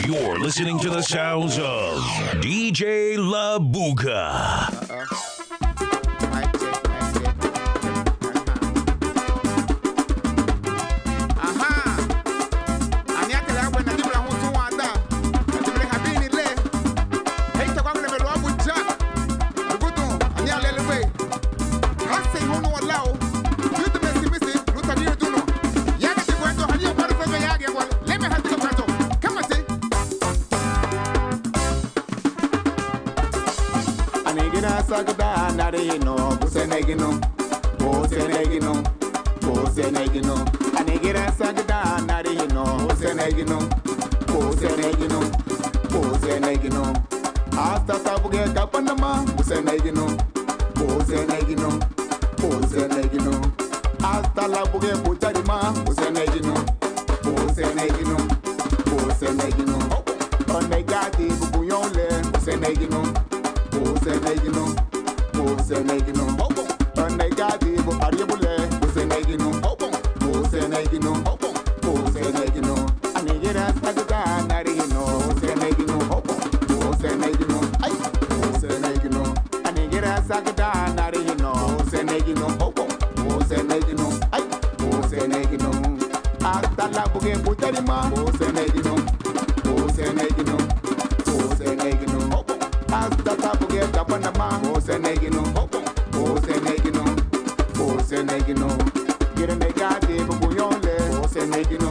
You're listening to the sounds of DJ La Buga. Sagda narino busenegino anigira sagda narino busenegino hasta sabuge kapanama busenegino hasta labuge butarima busenegino onegati bubuyole busenegino onegati bu ariebule busenegino anigira sagda narino anigira sagda narino hasta labuge butarima busenegino hasta tabuge kapanama busenegino gira negati bubuyole busenegino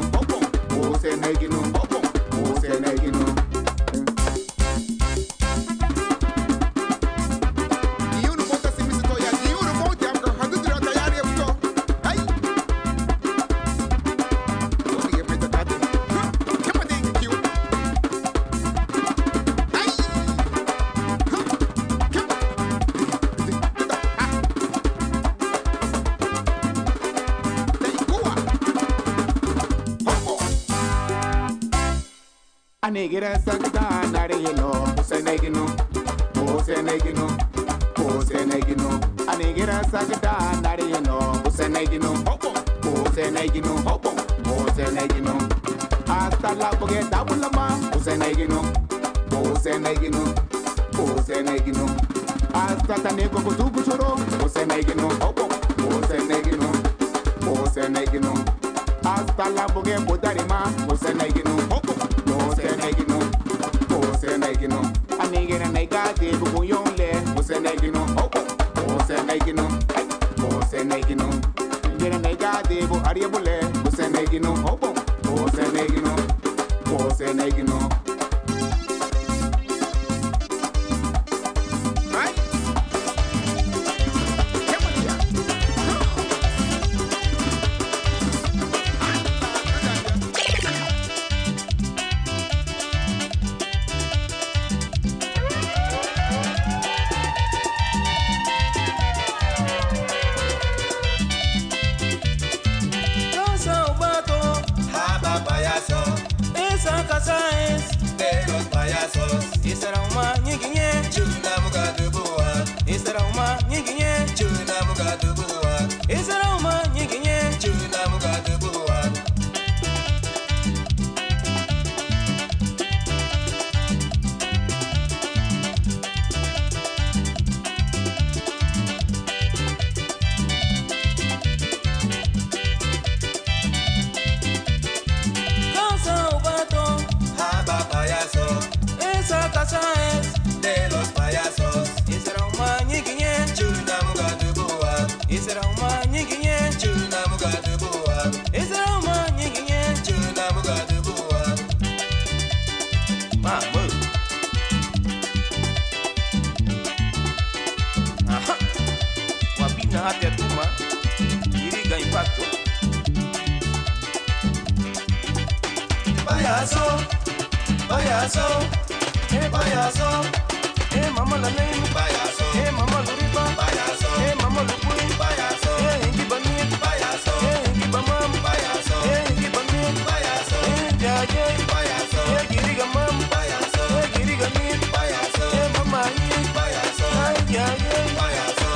anigira sagda narino busenegino anigira sagda narino busenegino hasta la buge tabulama busenegino hasta tanego kutubuchoro busenegino hasta la buge budarima busenegino anigira negati bubuyole busenegino gira negati bu ariebule busenegino mama la name payaso, mama luripa payaso, mama lupui payaso, hingi bani payaso, hingi bamam payaso, hingi bani payaso, jaje payaso, giriga mam payaso, giriga ni payaso, mama ni payaso, jaje payaso.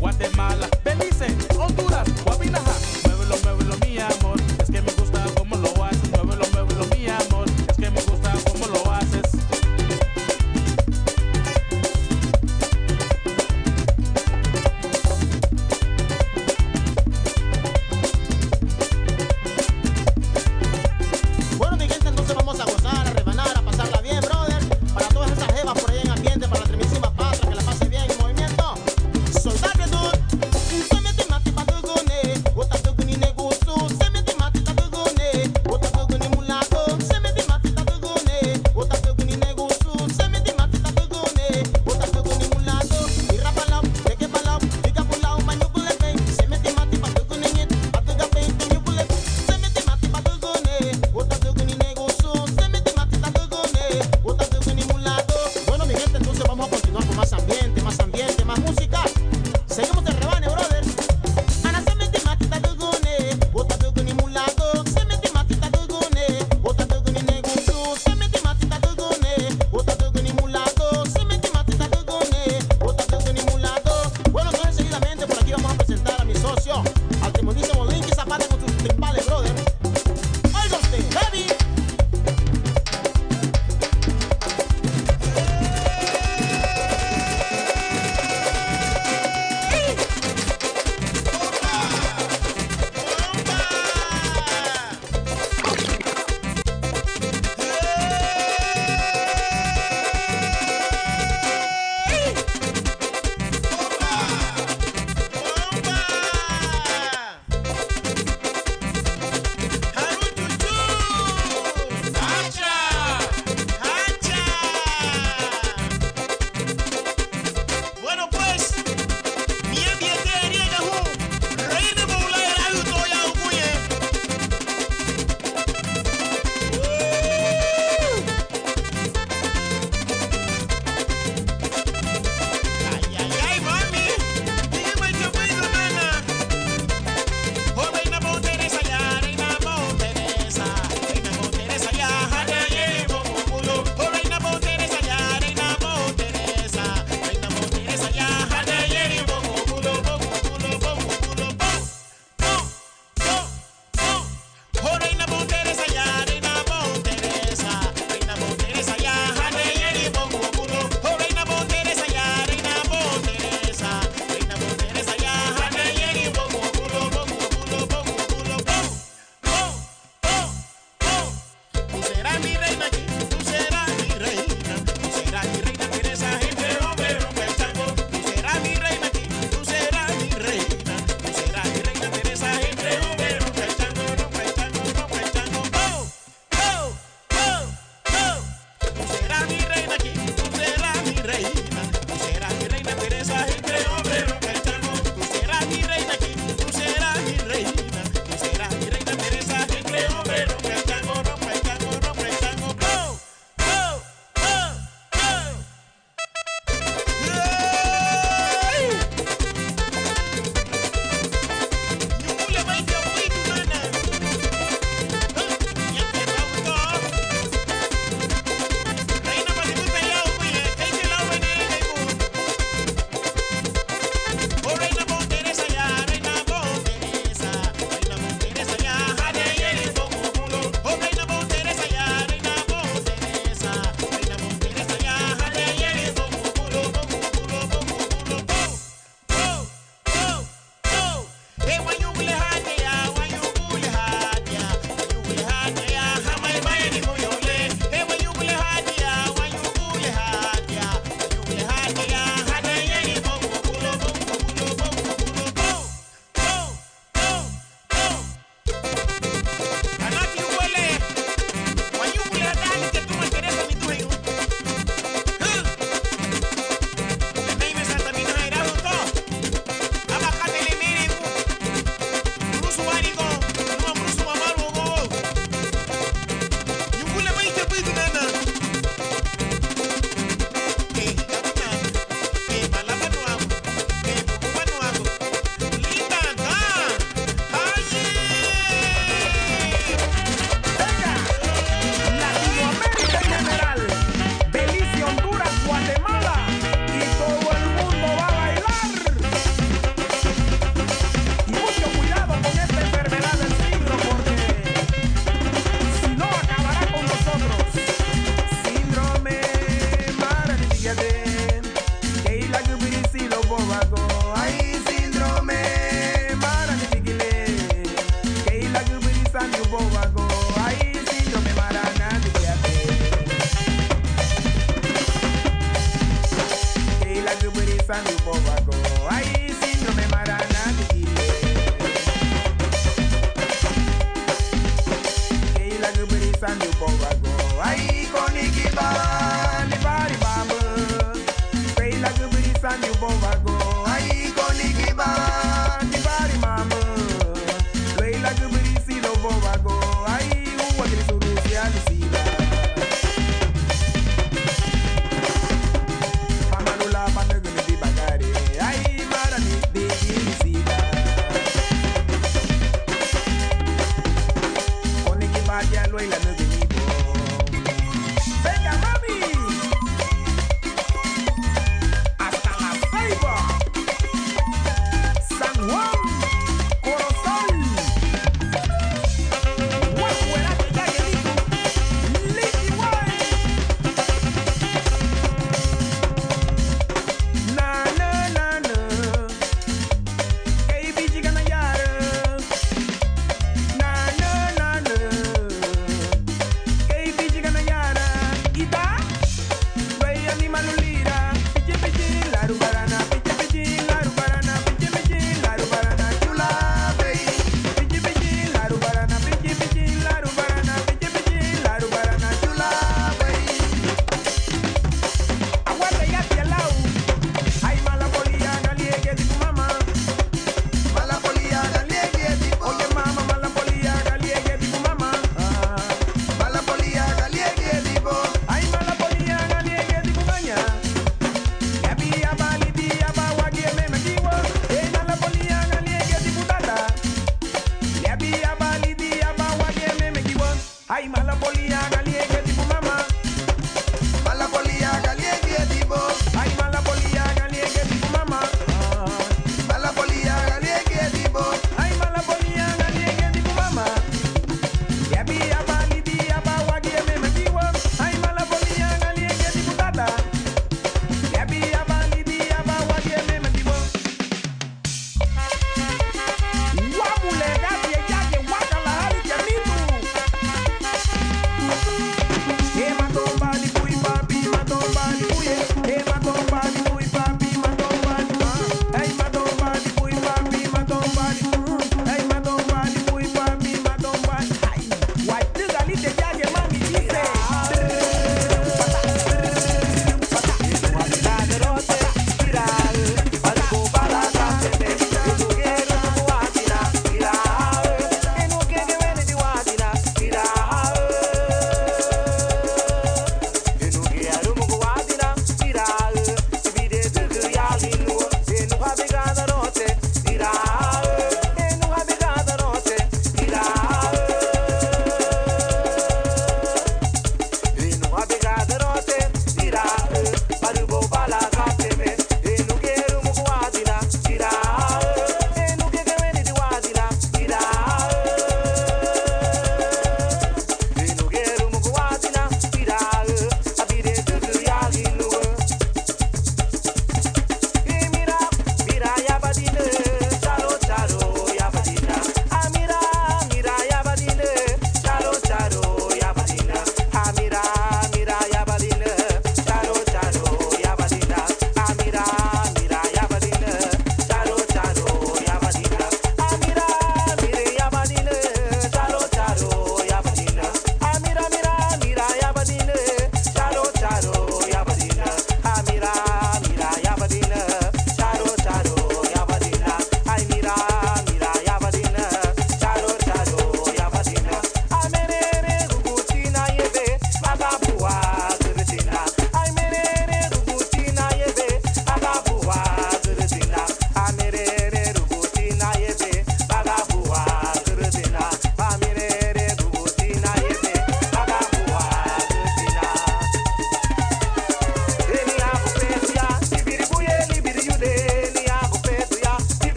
Guatemala, Belice, Honduras.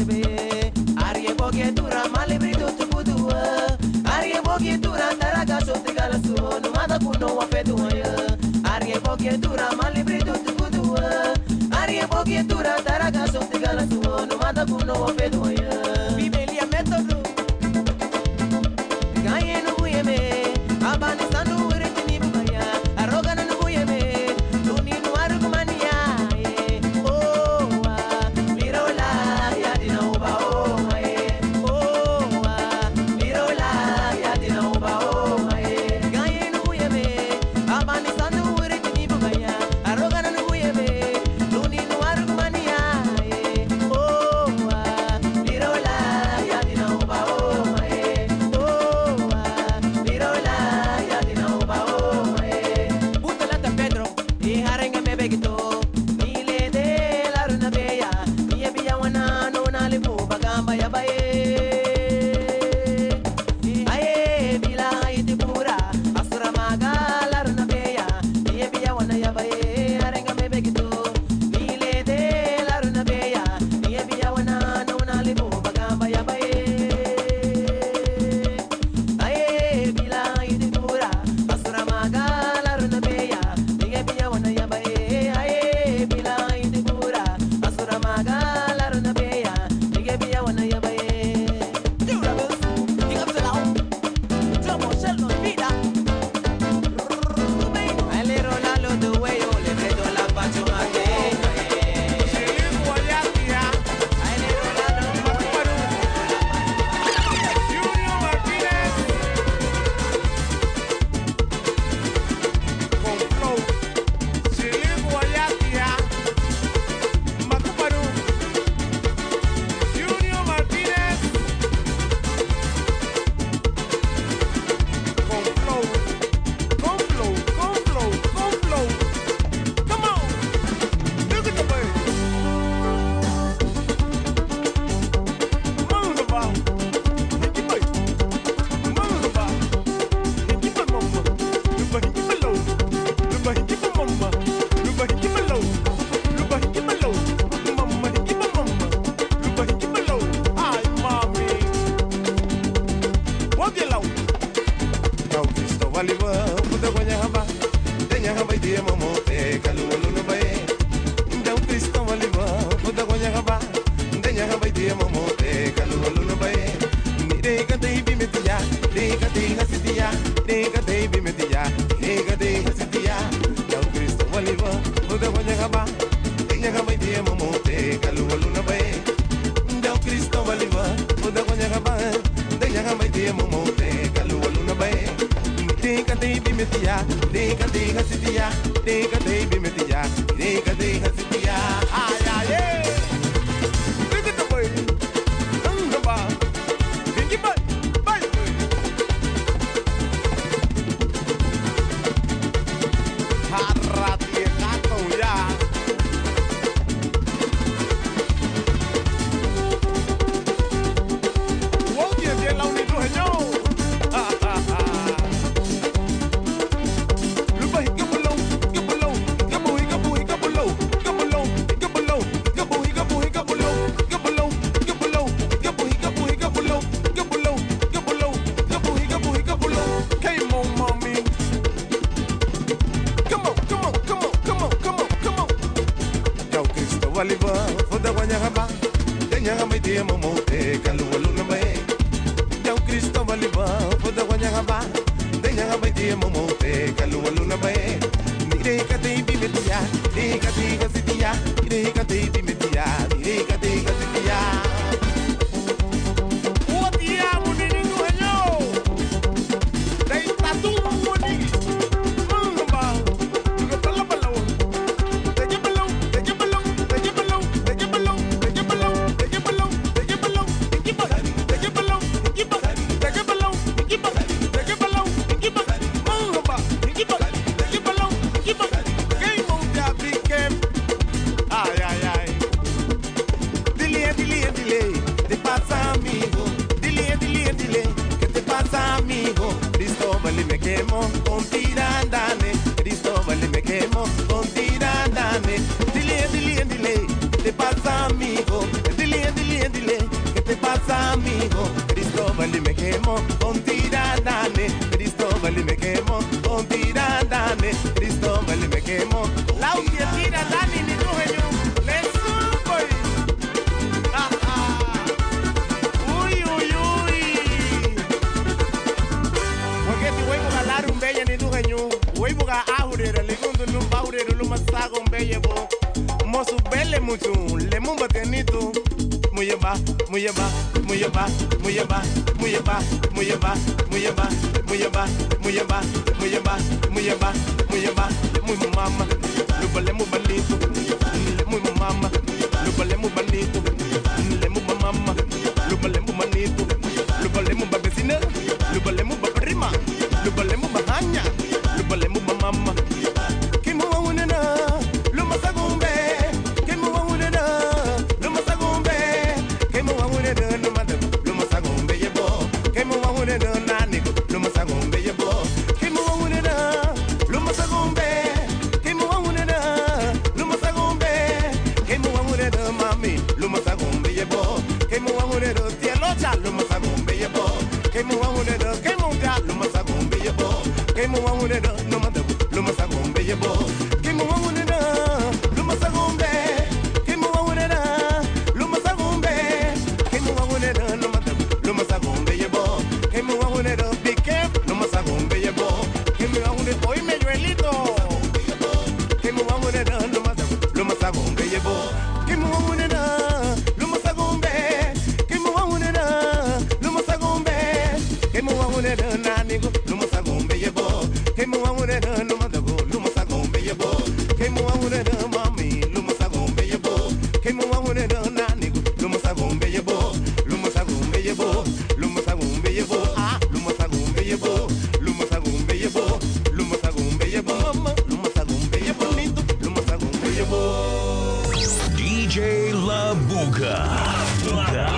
rebe. Arie boge tura malibrito tukudua. Arie boge tura taraga shote galasu. Numada kuno wafedu ya. Arie boge tura malibrito tukudua. Arie boge tura taraga shote galasu. Numada kuno wafedu ya. Bibelia metodo. Gaye no buyeme. Abane sanu uretini bugaya. Aroga no buyeme. Luni no argumania. Oh, lirola ya dina uba oh mae. Oh, lirola ya dina uba oh mae. Gaye no buyeme. Abane sanu uretini bugaya. Aroga no buyeme. Luni no argumania. Oh, lirola ya dina uba oh mae. Oh, lirola ya dina uba oh mae. Butala ta Pedro, e harenga me begito. Nile de la runa beya, ni biya wana no na le bu bagamba ya bae. Aye bila iti pura, asura maga la runa beya, ni biya wana ya bae. Harenga me begito. Nile de la runa beya, ni biya wana no na le bu bagamba ya bae. Aye bila iti pura, asura maga la runa beya, ni biya wana ya bae. Aye bila iti pura, asura maga la runa beya, ni biya wana ya bae. Alero la lo do weyo le bredo la pacho mate. Alero la lo do Junior Martínez con flow, Silvio Guayaquia, Macuparú. Junior Martínez con flow, con flow, con flow, con flow. Come on, look at the way. Move about. Con tirandane, Cristóbal me quemo con tirandane. Dile, te pasa amigo, dile. Cristóbal me quemo, con tiradane, Cristóbal me quemo, con tiradane, Cristóbal me quemo. Laudia tiradane ni dueño, let's go. Uy, uy, uy. Porque tu huevo galar un bella ni dueño, huevo ga aurera, le gundo no baurero, lo masago un bella bo. Mosu belle mucho, le mumba tenito. Muyaba, muyaba, muyaba, muyaba, muyaba, muyaba, muyaba, muyaba, muyaba, muyaba, muyaba, muyaba, muy mama, lo vale muy bonito, muy mama, lo vale muy bonito, le muy mama, lo vale muy bonito, lo vale muy vecina, lo vale muy prima, lo vale muy baña, lo vale muy mama. Que mo una lo masagombe, que mo una lo masagombe. No matter, lo must have gone be your boy. Came on with it, Nanico, lo must have gone be your boy. Came on with it, lo must have gone be. Came on with it, lo must have gone be. Came on with it, mommy, lo must have gone be your boy. Came on with it, Tialocha, lo must have gone be your boy. Came on with it, came on down, lo must have gone be your boy. Came on with it, no matter, lo must have gone be your boy. Came on with it, lo must have gone be. Came on with it, lo must have gone be. No must have gone be your boy. Came on with it, be careful. No must have gone be your boy. Came on with it, oye, mejuelito. Came on with it, no must have gone be your boy. Came on with it, no must have gone be. Came on with it, no must have gone be. Came on with it, Nanigo, no must have gone be your boy. Came on with it, no must have gone be your boy. Came on with it, mommy, no must have gone be your boy. Came on with it, Nanigo, no must have gone be your boy. DJ La Buga.